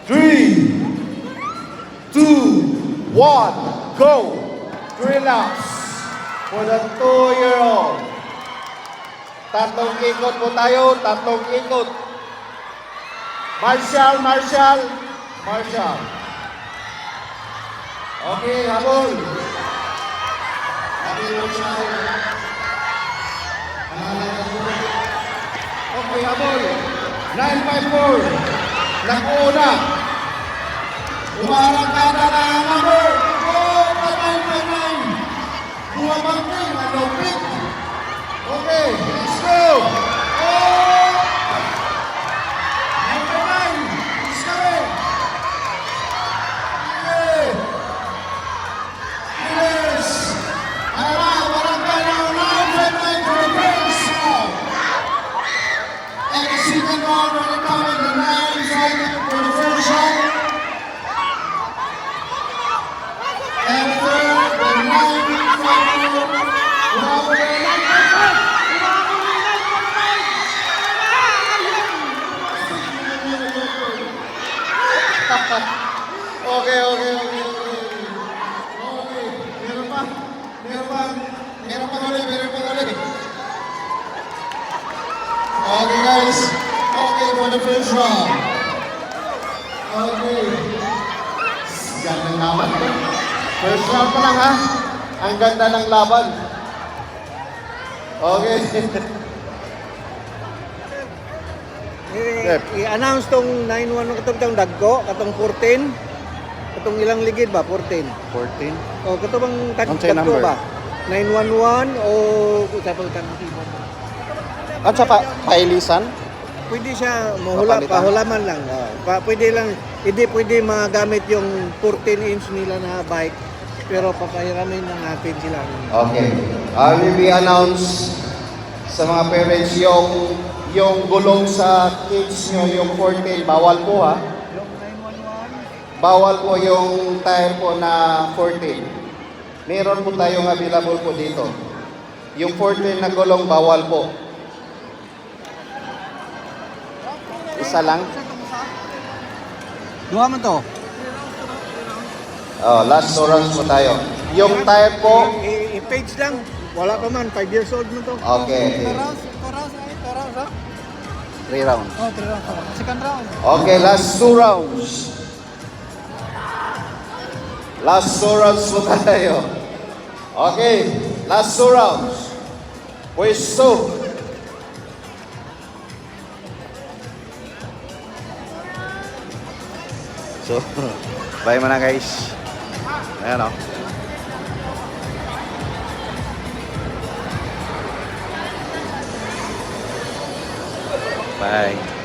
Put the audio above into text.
3, 2, 1, go! 3 laps for the 2-year-old. Tatlong ikot po tayo, tatlong ikot. Marshall, Marshall, Marshall. Okay, habol. Okay, habol. 954. Nag-una. Umarang ka na ng number. Oh, 959. Bumabangking. Ano, pick. Okay, let's go. Oh! Number 9. It's coming. Yeah. Yes. Parang ka na 959 for the first round. And the second round, we're coming to 959 for the first round. And third, the 954. Okay. Meron pa ulit. Okay guys, okay for the first round. Okay. Ganda ng laban. First round pa lang ha. Ang ganda ng laban. Okay. I-announce tong 9-1 katong dagko, katong 14. Katong ilang ligid ba? 14. 14. O kato bang Unsay dagko number? ba? 911 o tapos kan At sa pailisan? pwede siya mahula, Papalitan. pahulaman lang. Pwede lang, hindi pwede magamit yung 14-inch nila na bike. Pero papahiramin lang natin sila. Okay. Will be announced sa mga parents yung gulong sa kids nyo, yung 14, bawal po ha. Yung 911, Bawal po yung tire po na 14. Meron po tayong available po dito. Yung 14 na gulong, bawal po. Isa lang. duha man to. Oh, last 2 rounds po tayo. Yung tire po, I-page lang. Wala pa man, 5 years old mo to. okay. 2 rounds, 3 rounds. Oh, 3 rounds. Second round. Okay, last 2 rounds. Last 2 rounds po tayo. Okay, last 2 rounds. Quiz 2. So, bye muna guys. Ayan o. Bye.